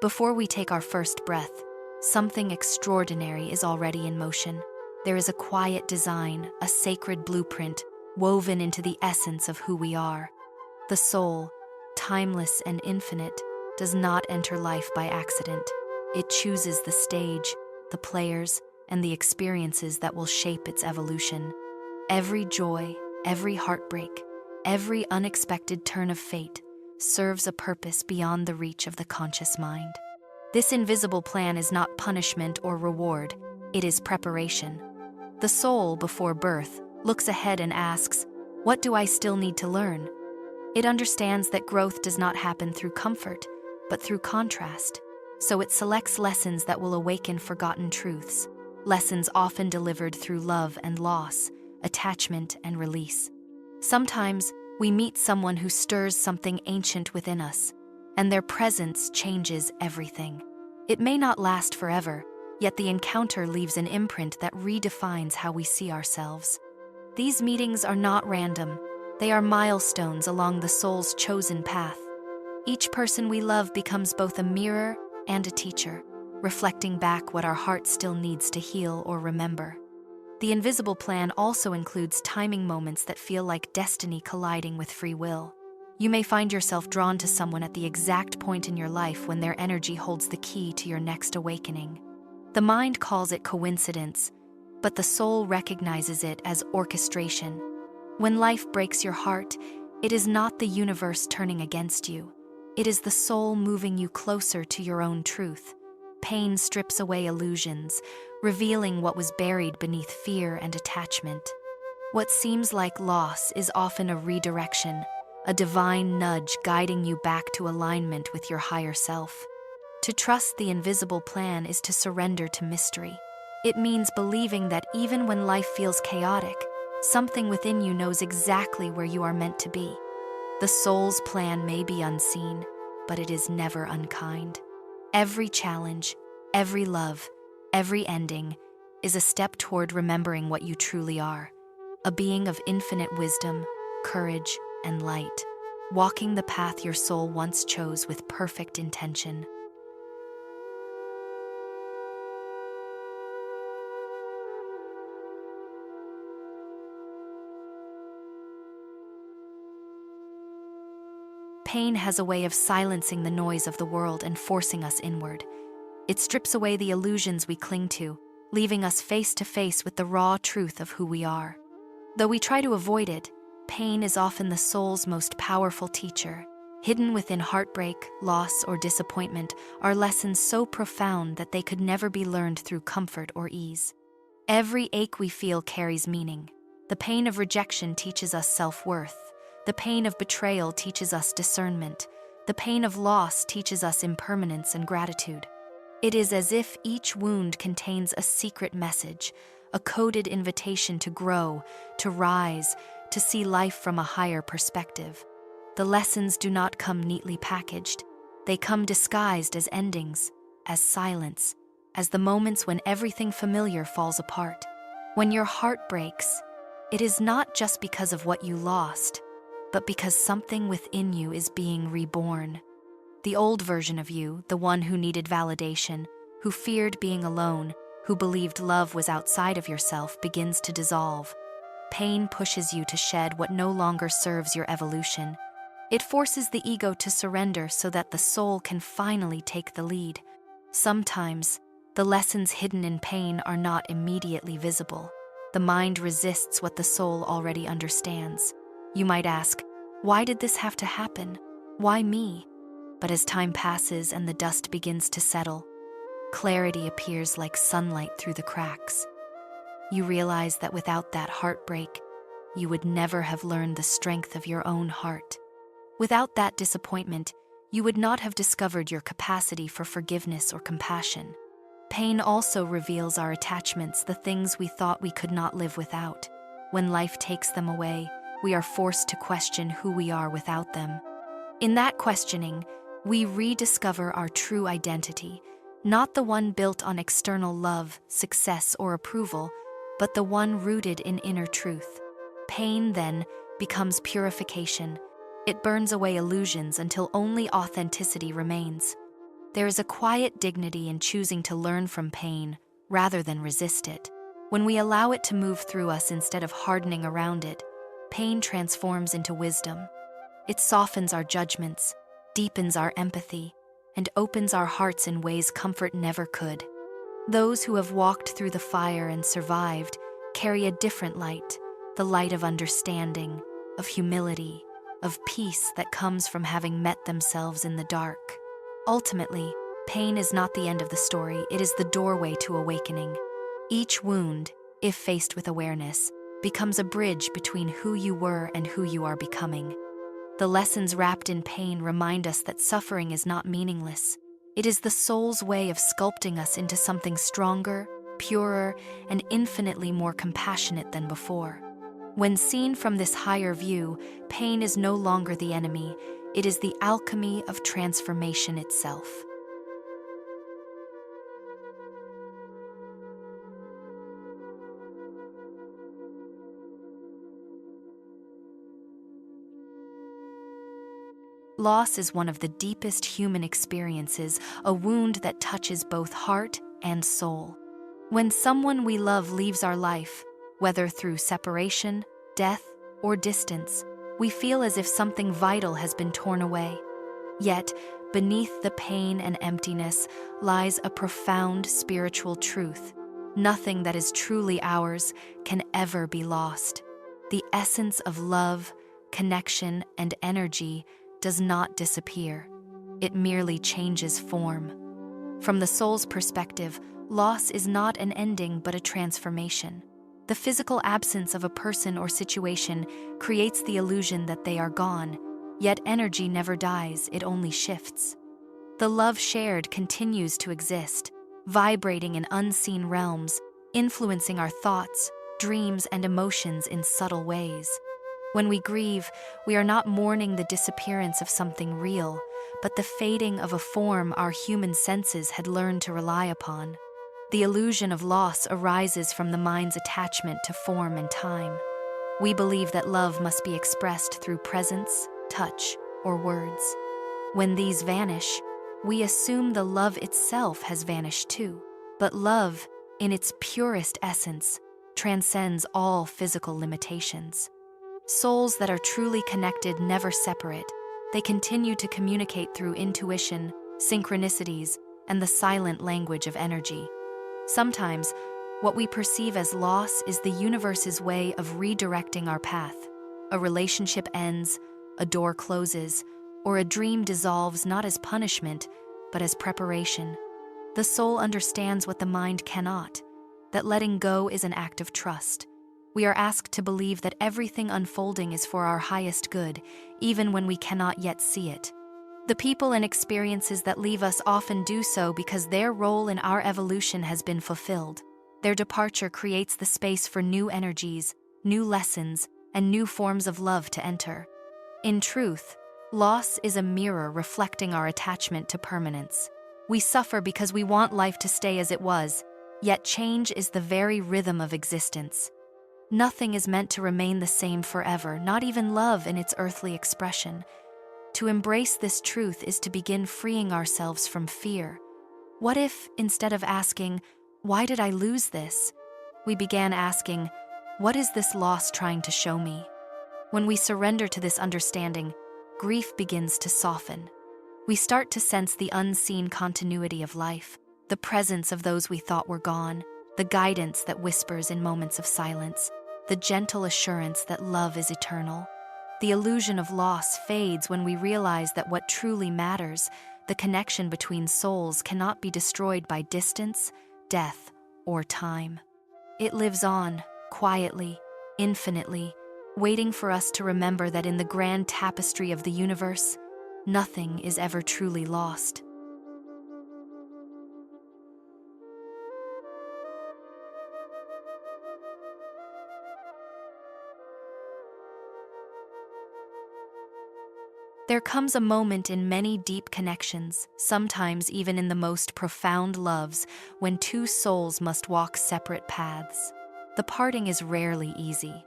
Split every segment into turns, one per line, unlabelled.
Before we take our first breath, something extraordinary is already in motion. There is a quiet design, a sacred blueprint, woven into the essence of who we are. The soul, timeless and infinite, does not enter life by accident. It chooses the stage, the players, and the experiences that will shape its evolution. Every joy, every heartbreak, every unexpected turn of fate serves a purpose beyond the reach of the conscious mind. This invisible plan is not punishment or reward, it is preparation. The soul, before birth, looks ahead and asks, "What do I still need to learn?" It understands that growth does not happen through comfort, but through contrast. So it selects lessons that will awaken forgotten truths, lessons often delivered through love and loss, attachment and release. Sometimes we meet someone who stirs something ancient within us, and their presence changes everything. It may not last forever, yet the encounter leaves an imprint that redefines how we see ourselves. These meetings are not random, they are milestones along the soul's chosen path. Each person we love becomes both a mirror and a teacher, reflecting back what our heart still needs to heal or remember. The invisible plan also includes timing moments that feel like destiny colliding with free will. You may find yourself drawn to someone at the exact point in your life when their energy holds the key to your next awakening. The mind calls it coincidence, but the soul recognizes it as orchestration. When life breaks your heart, it is not the universe turning against you. It is the soul moving you closer to your own truth. Pain strips away illusions, revealing what was buried beneath fear and attachment. What seems like loss is often a redirection, a divine nudge guiding you back to alignment with your higher self. To trust the invisible plan is to surrender to mystery. It means believing that even when life feels chaotic, something within you knows exactly where you are meant to be. The soul's plan may be unseen, but it is never unkind. Every challenge, every love, every ending is a step toward remembering what you truly are, a being of infinite wisdom, courage, and light, walking the path your soul once chose with perfect intention. Pain has a way of silencing the noise of the world and forcing us inward. It strips away the illusions we cling to, leaving us face to face with the raw truth of who we are. Though we try to avoid it, pain is often the soul's most powerful teacher. Hidden within heartbreak, loss, or disappointment are lessons so profound that they could never be learned through comfort or ease. Every ache we feel carries meaning. The pain of rejection teaches us self-worth. The pain of betrayal teaches us discernment. The pain of loss teaches us impermanence and gratitude. It is as if each wound contains a secret message, a coded invitation to grow, to rise, to see life from a higher perspective. The lessons do not come neatly packaged. They come disguised as endings, as silence, as the moments when everything familiar falls apart. When your heart breaks, it is not just because of what you lost, but because something within you is being reborn. The old version of you, the one who needed validation, who feared being alone, who believed love was outside of yourself, begins to dissolve. Pain pushes you to shed what no longer serves your evolution. It forces the ego to surrender so that the soul can finally take the lead. Sometimes, the lessons hidden in pain are not immediately visible. The mind resists what the soul already understands. You might ask, why did this have to happen? Why me? But as time passes and the dust begins to settle, clarity appears like sunlight through the cracks. You realize that without that heartbreak, you would never have learned the strength of your own heart. Without that disappointment, you would not have discovered your capacity for forgiveness or compassion. Pain also reveals our attachments, the things we thought we could not live without. When life takes them away, we are forced to question who we are without them. In that questioning, we rediscover our true identity, not the one built on external love, success, or approval, but the one rooted in inner truth. Pain, then, becomes purification. It burns away illusions until only authenticity remains. There is a quiet dignity in choosing to learn from pain rather than resist it. When we allow it to move through us instead of hardening around it, pain transforms into wisdom. It softens our judgments, deepens our empathy, and opens our hearts in ways comfort never could. Those who have walked through the fire and survived carry a different light, the light of understanding, of humility, of peace that comes from having met themselves in the dark. Ultimately, pain is not the end of the story, it is the doorway to awakening. Each wound, if faced with awareness, becomes a bridge between who you were and who you are becoming. The lessons wrapped in pain remind us that suffering is not meaningless. It is the soul's way of sculpting us into something stronger, purer, and infinitely more compassionate than before. When seen from this higher view, pain is no longer the enemy, it is the alchemy of transformation itself. Loss is one of the deepest human experiences, a wound that touches both heart and soul. When someone we love leaves our life, whether through separation, death, or distance, we feel as if something vital has been torn away. Yet, beneath the pain and emptiness lies a profound spiritual truth. Nothing that is truly ours can ever be lost. The essence of love, connection, and energy does not disappear. It merely changes form. From the soul's perspective, loss is not an ending but a transformation. The physical absence of a person or situation creates the illusion that they are gone, yet energy never dies, it only shifts. The love shared continues to exist, vibrating in unseen realms, influencing our thoughts, dreams, and emotions in subtle ways. When we grieve, we are not mourning the disappearance of something real, but the fading of a form our human senses had learned to rely upon. The illusion of loss arises from the mind's attachment to form and time. We believe that love must be expressed through presence, touch, or words. When these vanish, we assume the love itself has vanished too. But love, in its purest essence, transcends all physical limitations. Souls that are truly connected never separate. They continue to communicate through intuition, synchronicities, and the silent language of energy. Sometimes, what we perceive as loss is the universe's way of redirecting our path. A relationship ends, a door closes, or a dream dissolves not as punishment, but as preparation. The soul understands what the mind cannot, that letting go is an act of trust. We are asked to believe that everything unfolding is for our highest good, even when we cannot yet see it. The people and experiences that leave us often do so because their role in our evolution has been fulfilled. Their departure creates the space for new energies, new lessons, and new forms of love to enter. In truth, loss is a mirror reflecting our attachment to permanence. We suffer because we want life to stay as it was, yet change is the very rhythm of existence. Nothing is meant to remain the same forever, not even love in its earthly expression. To embrace this truth is to begin freeing ourselves from fear. What if, instead of asking, "Why did I lose this?" we began asking, "What is this loss trying to show me?" When we surrender to this understanding, grief begins to soften. We start to sense the unseen continuity of life, the presence of those we thought were gone, the guidance that whispers in moments of silence, the gentle assurance that love is eternal. The illusion of loss fades when we realize that what truly matters, the connection between souls, cannot be destroyed by distance, death, or time. It lives on, quietly, infinitely, waiting for us to remember that in the grand tapestry of the universe, nothing is ever truly lost. There comes a moment in many deep connections, sometimes even in the most profound loves, when two souls must walk separate paths. The parting is rarely easy.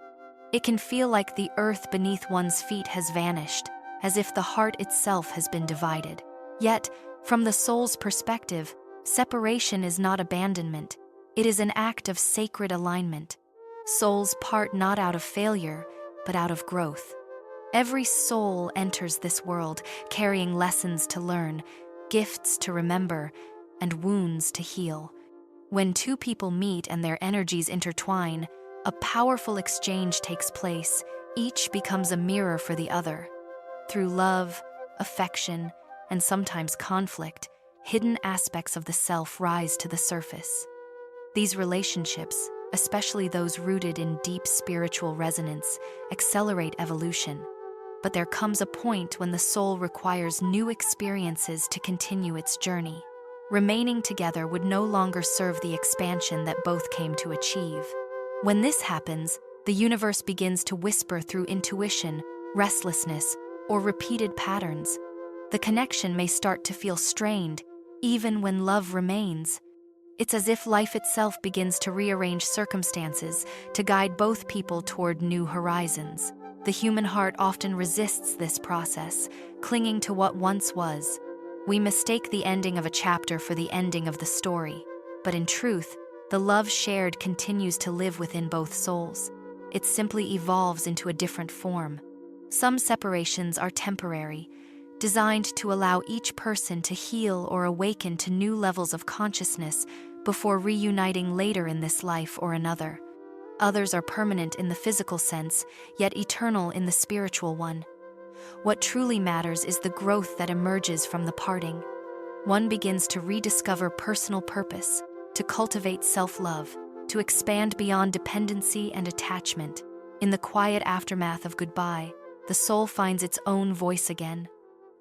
It can feel like the earth beneath one's feet has vanished, as if the heart itself has been divided. Yet, From the soul's perspective, separation is not abandonment, it is an act of sacred alignment. Souls part not out of failure, but out of growth. Every soul enters this world carrying lessons to learn, gifts to remember, and wounds to heal. When two people meet and their energies intertwine, a powerful exchange takes place. Each becomes a mirror for the other. Through love, affection, and sometimes conflict, hidden aspects of the self rise to the surface. These relationships, especially those rooted in deep spiritual resonance, accelerate evolution. But there comes a point when the soul requires new experiences to continue its journey. Remaining together would no longer serve the expansion that both came to achieve. When this happens, the universe begins to whisper through intuition, restlessness, or repeated patterns. The connection may start to feel strained, even when love remains. It's as if life itself begins to rearrange circumstances to guide both people toward new horizons. The human heart often resists this process, clinging to what once was. We mistake the ending of a chapter for the ending of the story, but in truth, the love shared continues to live within both souls. It simply evolves into a different form. Some separations are temporary, designed to allow each person to heal or awaken to new levels of consciousness before reuniting later in this life or another. Others are permanent in the physical sense, yet eternal in the spiritual one. What truly matters is the growth that emerges from the parting. One begins to rediscover personal purpose, to cultivate self-love, to expand beyond dependency and attachment. In the quiet aftermath of goodbye, the soul finds its own voice again.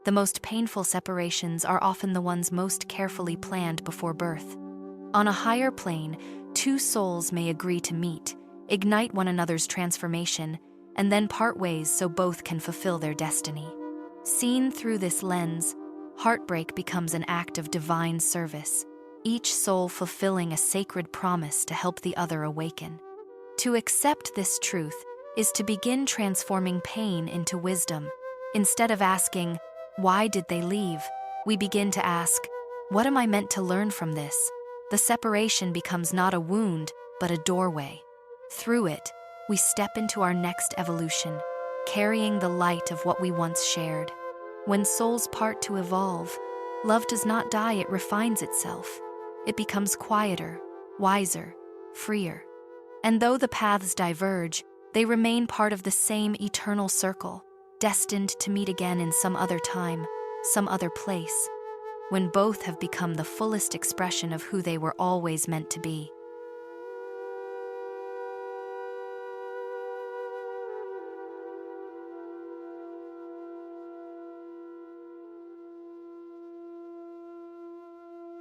The most painful separations are often the ones most carefully planned before birth. On a higher plane, two souls may agree to meet, ignite one another's transformation, and then part ways so both can fulfill their destiny. Seen through this lens, heartbreak becomes an act of divine service, each soul fulfilling a sacred promise to help the other awaken. To accept this truth is to begin transforming pain into wisdom. Instead of asking, "Why did they leave?" we begin to ask, "What am I meant to learn from this?" The separation becomes not a wound, but a doorway. Through it, we step into our next evolution, carrying the light of what we once shared. When souls part to evolve, love does not die, it refines itself. It becomes quieter, wiser, freer. And though the paths diverge, they remain part of the same eternal circle, destined to meet again in some other time, some other place, when both have become the fullest expression of who they were always meant to be.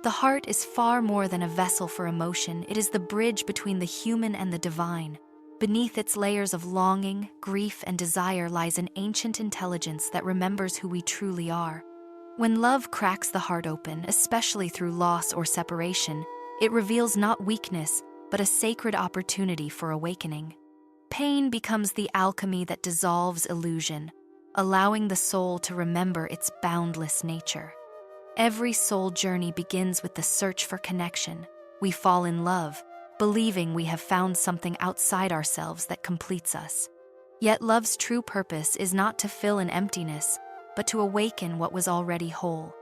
The heart is far more than a vessel for emotion. It is the bridge between the human and the divine. Beneath its layers of longing, grief, and desire lies an ancient intelligence that remembers who we truly are. When love cracks the heart open, especially through loss or separation, it reveals not weakness, but a sacred opportunity for awakening. Pain becomes the alchemy that dissolves illusion, allowing the soul to remember its boundless nature. Every soul journey begins with the search for connection. We fall in love, believing we have found something outside ourselves that completes us. Yet love's true purpose is not to fill an emptiness, but to awaken what was already whole.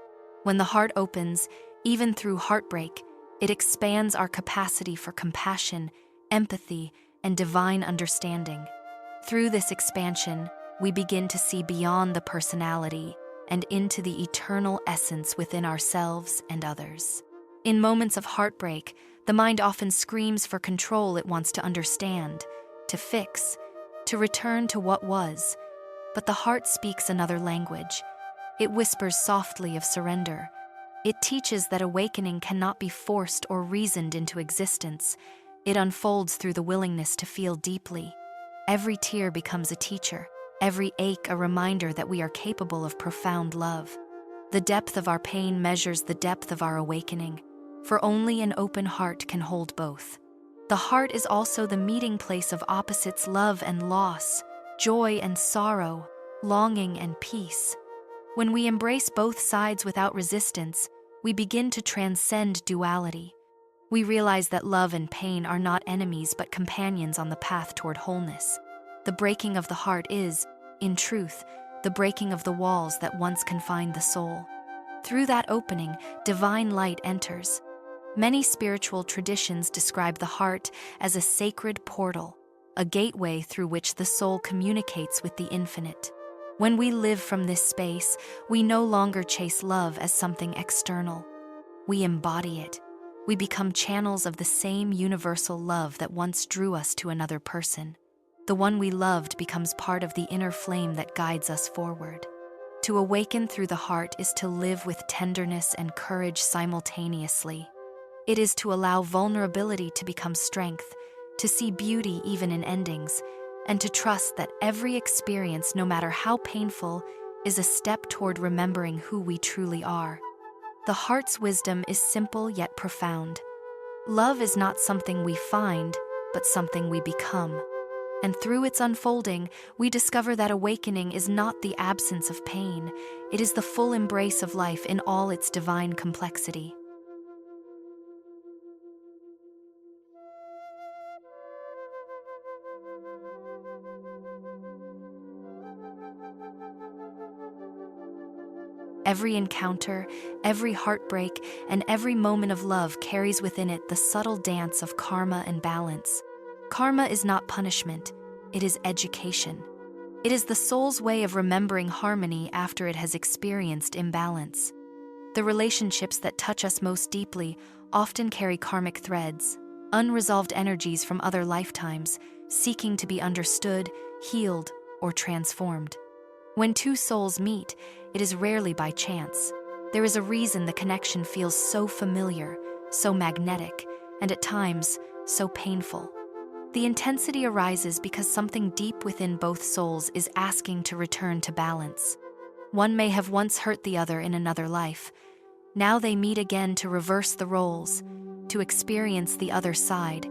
When the heart opens, even through heartbreak, it expands our capacity for compassion, empathy, and divine understanding. Through this expansion, we begin to see beyond the personality and into the eternal essence within ourselves and others. In moments of heartbreak, the mind often screams for control. It wants to understand, to fix, to return to what was. But the heart speaks another language. It whispers softly of surrender. It teaches that awakening cannot be forced or reasoned into existence. It unfolds through the willingness to feel deeply. Every tear becomes a teacher, every ache a reminder that we are capable of profound love. The depth of our pain measures the depth of our awakening, for only an open heart can hold both. The heart is also the meeting place of opposites, love and loss, joy and sorrow, longing and peace. When we embrace both sides without resistance, we begin to transcend duality. We realize that love and pain are not enemies but companions on the path toward wholeness. The breaking of the heart is, in truth, the breaking of the walls that once confined the soul. Through that opening, divine light enters. Many spiritual traditions describe the heart as a sacred portal, a gateway through which the soul communicates with the infinite. When we live from this space, we no longer chase love as something external. We embody it. We become channels of the same universal love that once drew us to another person. The one we loved becomes part of the inner flame that guides us forward. To awaken through the heart is to live with tenderness and courage simultaneously. It is to allow vulnerability to become strength, to see beauty even in endings, and to trust that every experience, no matter how painful, is a step toward remembering who we truly are. The heart's wisdom is simple yet profound. Love is not something we find, but something we become. And through its unfolding, we discover that awakening is not the absence of pain, it is the full embrace of life in all its divine complexity. Every encounter, every heartbreak, and every moment of love carries within it the subtle dance of karma and balance. Karma is not punishment, it is education. It is the soul's way of remembering harmony after it has experienced imbalance. The relationships that touch us most deeply often carry karmic threads, unresolved energies from other lifetimes, seeking to be understood, healed, or transformed. When two souls meet, it is rarely by chance. There is a reason the connection feels so familiar, so magnetic, and at times, so painful. The intensity arises because something deep within both souls is asking to return to balance. One may have once hurt the other in another life. Now they meet again to reverse the roles, to experience the other side,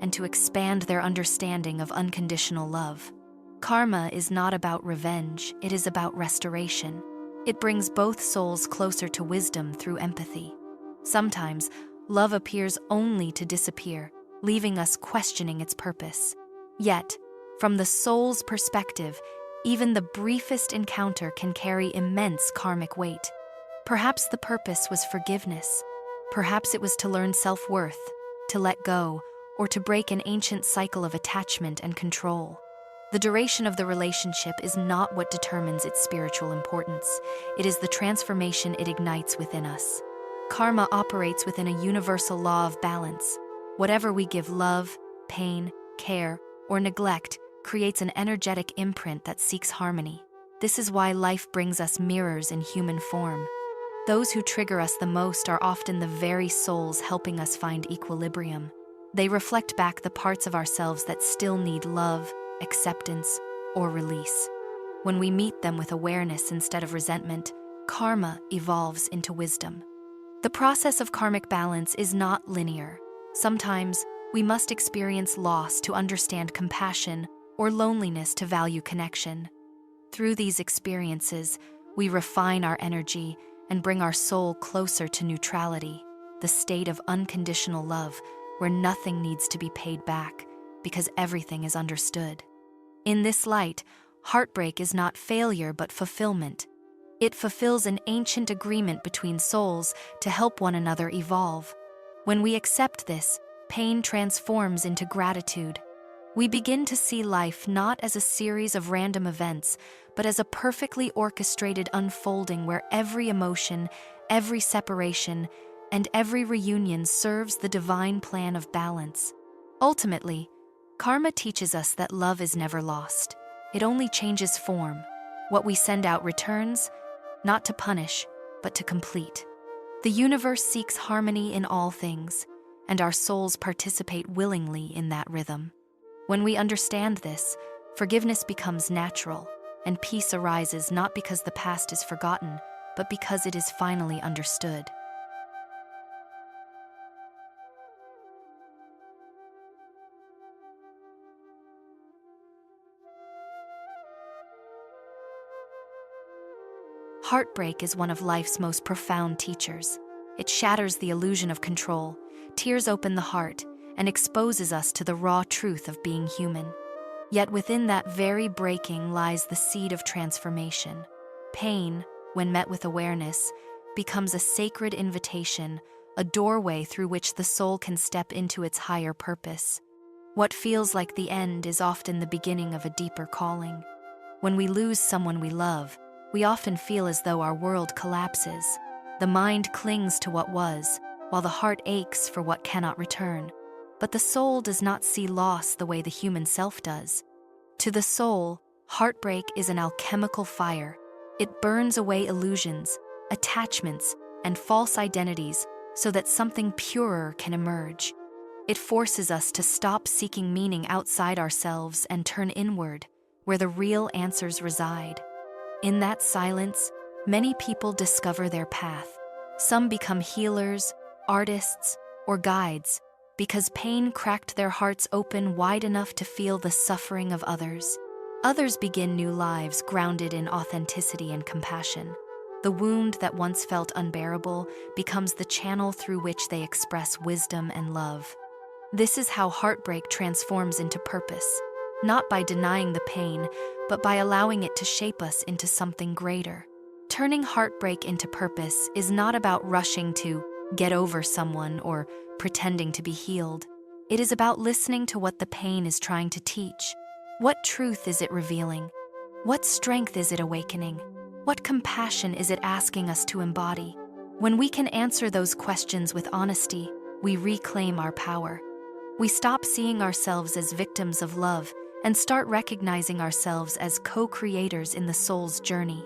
and to expand their understanding of unconditional love. Karma is not about revenge, it is about restoration. It brings both souls closer to wisdom through empathy. Sometimes, love appears only to disappear, leaving us questioning its purpose. Yet, from the soul's perspective, even the briefest encounter can carry immense karmic weight. Perhaps the purpose was forgiveness. Perhaps it was to learn self-worth, to let go, or to break an ancient cycle of attachment and control. The duration of the relationship is not what determines its spiritual importance. It is the transformation it ignites within us. Karma operates within a universal law of balance. Whatever we give love, pain, care, or neglect creates an energetic imprint that seeks harmony. This is why life brings us mirrors in human form. Those who trigger us the most are often the very souls helping us find equilibrium. They reflect back the parts of ourselves that still need love, acceptance, or release. When we meet them with awareness instead of resentment, karma evolves into wisdom. The process of karmic balance is not linear. Sometimes, we must experience loss to understand compassion or loneliness to value connection. Through these experiences, we refine our energy and bring our soul closer to neutrality, the state of unconditional love where nothing needs to be paid back because everything is understood. In this light, heartbreak is not failure but fulfillment. It fulfills an ancient agreement between souls to help one another evolve. When we accept this, pain transforms into gratitude. We begin to see life not as a series of random events, but as a perfectly orchestrated unfolding where every emotion, every separation, and every reunion serves the divine plan of balance. Ultimately, karma teaches us that love is never lost. It only changes form. What we send out returns, not to punish, but to complete. The universe seeks harmony in all things, and our souls participate willingly in that rhythm. When we understand this, forgiveness becomes natural, and peace arises not because the past is forgotten, but because it is finally understood. Heartbreak is one of life's most profound teachers. It shatters the illusion of control, tears open the heart, and exposes us to the raw truth of being human. Yet within that very breaking lies the seed of transformation. Pain, when met with awareness, becomes a sacred invitation, a doorway through which the soul can step into its higher purpose. What feels like the end is often the beginning of a deeper calling. When we lose someone we love, we often feel as though our world collapses. The mind clings to what was, while the heart aches for what cannot return. But the soul does not see loss the way the human self does. To the soul, heartbreak is an alchemical fire. It burns away illusions, attachments, and false identities so that something purer can emerge. It forces us to stop seeking meaning outside ourselves and turn inward, where the real answers reside. In that silence, many people discover their path. Some become healers, artists, or guides, because pain cracked their hearts open wide enough to feel the suffering of others. Others begin new lives grounded in authenticity and compassion. The wound that once felt unbearable becomes the channel through which they express wisdom and love. This is how heartbreak transforms into purpose, not by denying the pain, but by allowing it to shape us into something greater. Turning heartbreak into purpose is not about rushing to get over someone or pretending to be healed. It is about listening to what the pain is trying to teach. What truth is it revealing? What strength is it awakening? What compassion is it asking us to embody? When we can answer those questions with honesty, we reclaim our power. We stop seeing ourselves as victims of love and start recognizing ourselves as co-creators in the soul's journey.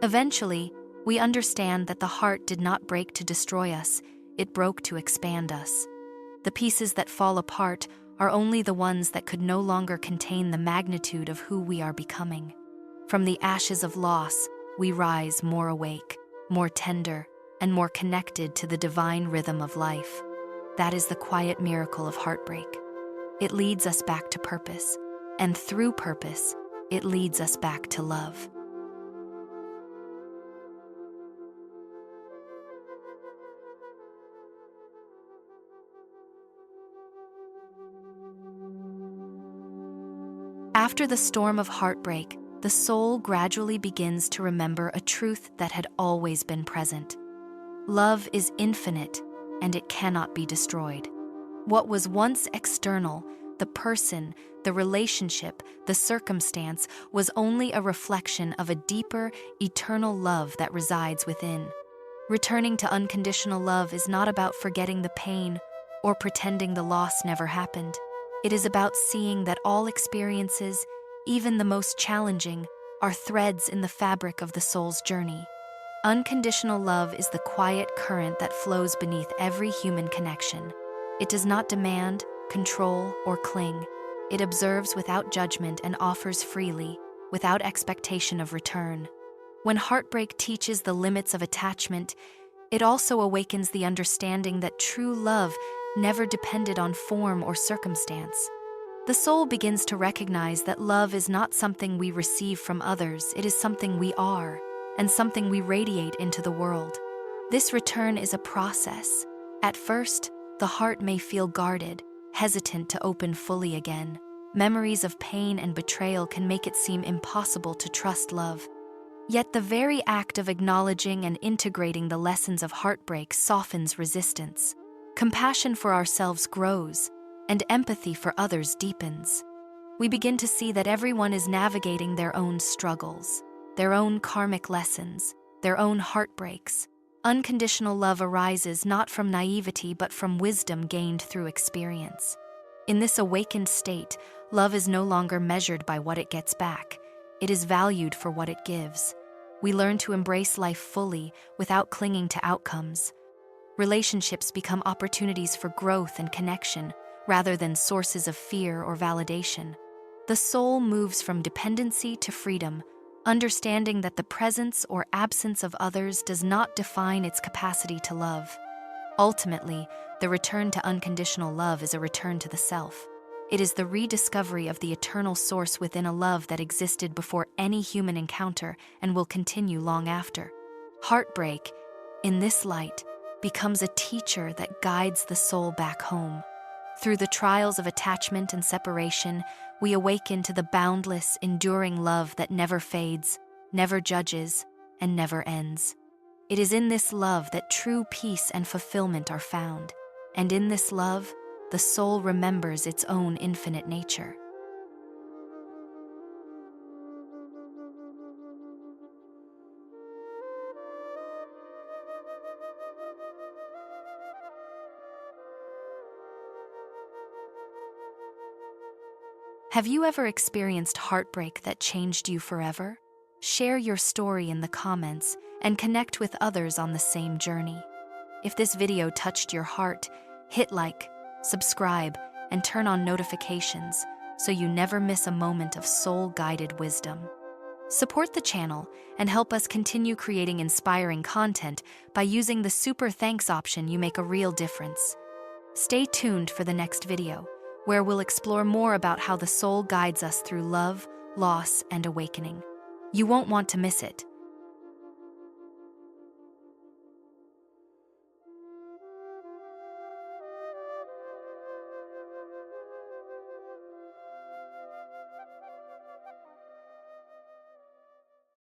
Eventually, we understand that the heart did not break to destroy us, it broke to expand us. The pieces that fall apart are only the ones that could no longer contain the magnitude of who we are becoming. From the ashes of loss, we rise more awake, more tender, and more connected to the divine rhythm of life. That is the quiet miracle of heartbreak. It leads us back to purpose, and through purpose, it leads us back to love. After the storm of heartbreak, the soul gradually begins to remember a truth that had always been present. Love is infinite, and it cannot be destroyed. What was once external, the person, the relationship, the circumstance, was only a reflection of a deeper, eternal love that resides within. Returning to unconditional love is not about forgetting the pain or pretending the loss never happened. It is about seeing that all experiences, even the most challenging, are threads in the fabric of the soul's journey. Unconditional love is the quiet current that flows beneath every human connection. It does not demand, control, or cling. It observes without judgment and offers freely, without expectation of return. When heartbreak teaches the limits of attachment, it also awakens the understanding that true love never depended on form or circumstance. The soul begins to recognize that love is not something we receive from others, it is something we are, and something we radiate into the world. This return is a process. At first, the heart may feel guarded, hesitant to open fully again. Memories of pain and betrayal can make it seem impossible to trust love. Yet the very act of acknowledging and integrating the lessons of heartbreak softens resistance. Compassion for ourselves grows, and empathy for others deepens. We begin to see that everyone is navigating their own struggles, their own karmic lessons, their own heartbreaks. Unconditional love arises not from naivety but from wisdom gained through experience. In this awakened state, love is no longer measured by what it gets back. It is valued for what it gives. We learn to embrace life fully without clinging to outcomes. Relationships become opportunities for growth and connection, rather than sources of fear or validation. The soul moves from dependency to freedom, understanding that the presence or absence of others does not define its capacity to love. Ultimately, the return to unconditional love is a return to the self. It is the rediscovery of the eternal source within a love that existed before any human encounter and will continue long after. Heartbreak, in this light, becomes a teacher that guides the soul back home. Through the trials of attachment and separation, we awaken to the boundless, enduring love that never fades, never judges, and never ends. It is in this love that true peace and fulfillment are found, and in this love, the soul remembers its own infinite nature. Have you ever experienced heartbreak that changed you forever? Share your story in the comments and connect with others on the same journey. If this video touched your heart, hit like, subscribe, and turn on notifications so you never miss a moment of soul-guided wisdom. Support the channel and help us continue creating inspiring content by using the super thanks option. You make a real difference. Stay tuned for the next video, where we'll explore more about how the soul guides us through love, loss, and awakening. You won't want to miss it.